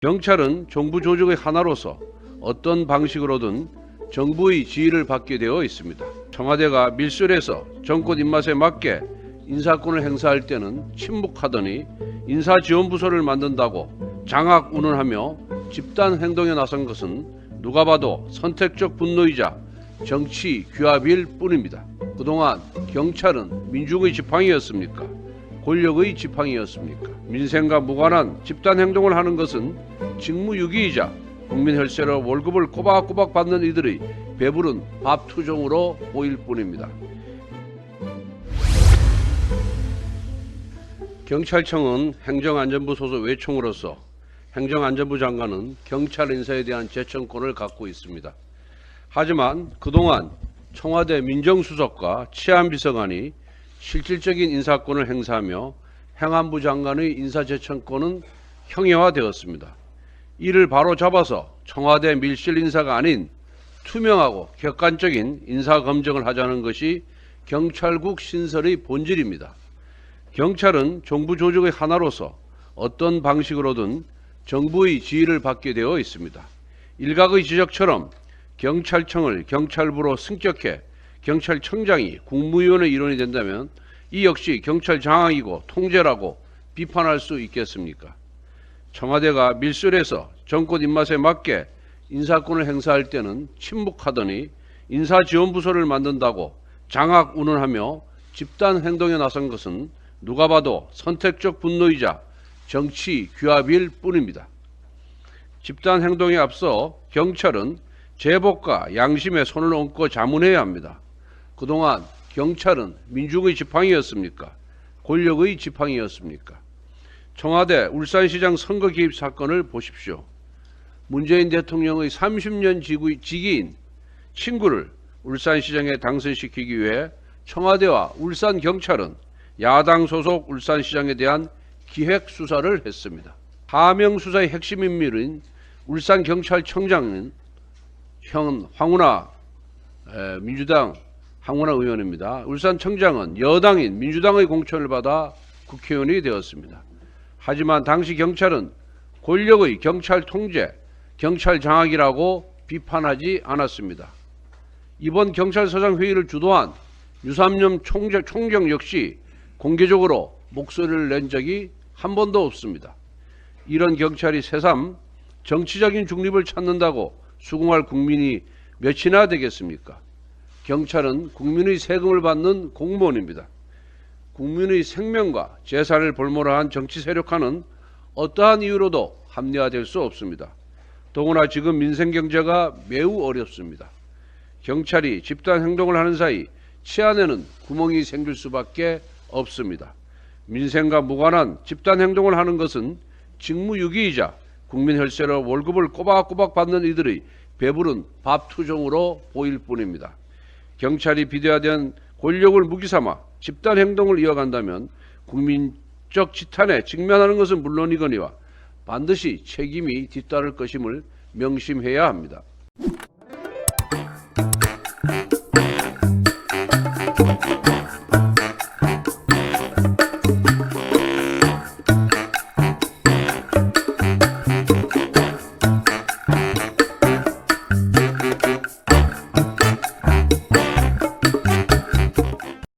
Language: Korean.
경찰은 정부 조직의 하나로서 어떤 방식으로든 정부의 지휘를 받게 되어 있습니다. 청와대가 밀실에서 정권 입맛에 맞게 인사권을 행사할 때는 침묵하더니 인사지원부서를 만든다고 장악운운하며 집단 행동에 나선 것은 누가 봐도 선택적 분노이자 정치 규합일 뿐입니다. 그동안 경찰은 민중의 지팡이였습니까? 권력의 지팡이였습니까? 민생과 무관한 집단 행동을 하는 것은 직무유기이자 국민 혈세로 월급을 꼬박꼬박 받는 이들의 배부른 밥투정으로 보일 뿐입니다. 경찰청은 행정안전부 소속 외총으로서 행정안전부 장관은 경찰 인사에 대한 제청권을 갖고 있습니다. 하지만 그동안 청와대 민정수석과 치안비서관이 실질적인 인사권을 행사하며 행안부 장관의 인사제청권은 형해화되었습니다. 이를 바로 잡아서 청와대 밀실 인사가 아닌 투명하고 객관적인 인사검증을 하자는 것이 경찰국 신설의 본질입니다. 경찰은 정부 조직의 하나로서 어떤 방식으로든 정부의 지휘를 받게 되어 있습니다. 일각의 지적처럼 경찰청을 경찰부로 승격해 경찰청장이 국무위원의 일원이 된다면 이 역시 경찰 장악이고 통제라고 비판할 수 있겠습니까? 청와대가 밀실에서 정권 입맛에 맞게 인사권을 행사할 때는 침묵하더니 인사지원부서를 만든다고 장악운운하며 집단 행동에 나선 것은 누가 봐도 선택적 분노이자 정치 규합일 뿐입니다. 집단 행동에 앞서 경찰은 제복과 양심에 손을 얹고 자문해야 합니다. 그동안 경찰은 민중의 지팡이였습니까? 권력의 지팡이였습니까? 청와대 울산시장 선거 개입 사건을 보십시오. 문재인 대통령의 30년 지기인 친구를 울산시장에 당선시키기 위해 청와대와 울산경찰은 야당 소속 울산시장에 대한 기획수사를 했습니다. 하명수사의 핵심 인물인 울산경찰청장은 현 황운하 민주당 황운하 의원입니다. 울산청장은 여당인 민주당의 공천을 받아 국회의원이 되었습니다. 하지만 당시 경찰은 권력의 경찰 통제, 경찰 장악이라고 비판하지 않았습니다. 이번 경찰서장 회의를 주도한 유삼년 총경 역시 공개적으로 목소리를 낸 적이 한 번도 없습니다. 이런 경찰이 새삼 정치적인 중립을 찾는다고 수긍할 국민이 몇이나 되겠습니까? 경찰은 국민의 세금을 받는 공무원입니다. 국민의 생명과 재산을 볼모로 한 정치 세력화는 어떠한 이유로도 합리화될 수 없습니다. 더구나 지금 민생경제가 매우 어렵습니다. 경찰이 집단 행동을 하는 사이 치안에는 구멍이 생길 수밖에 없습니다. 민생과 무관한 집단 행동을 하는 것은 직무유기이자 국민 혈세로 월급을 꼬박꼬박 받는 이들의 배부른 밥투정으로 보일 뿐입니다. 경찰이 비대화된 권력을 무기삼아 집단 행동을 이어간다면 국민적 지탄에 직면하는 것은 물론이거니와 반드시 책임이 뒤따를 것임을 명심해야 합니다.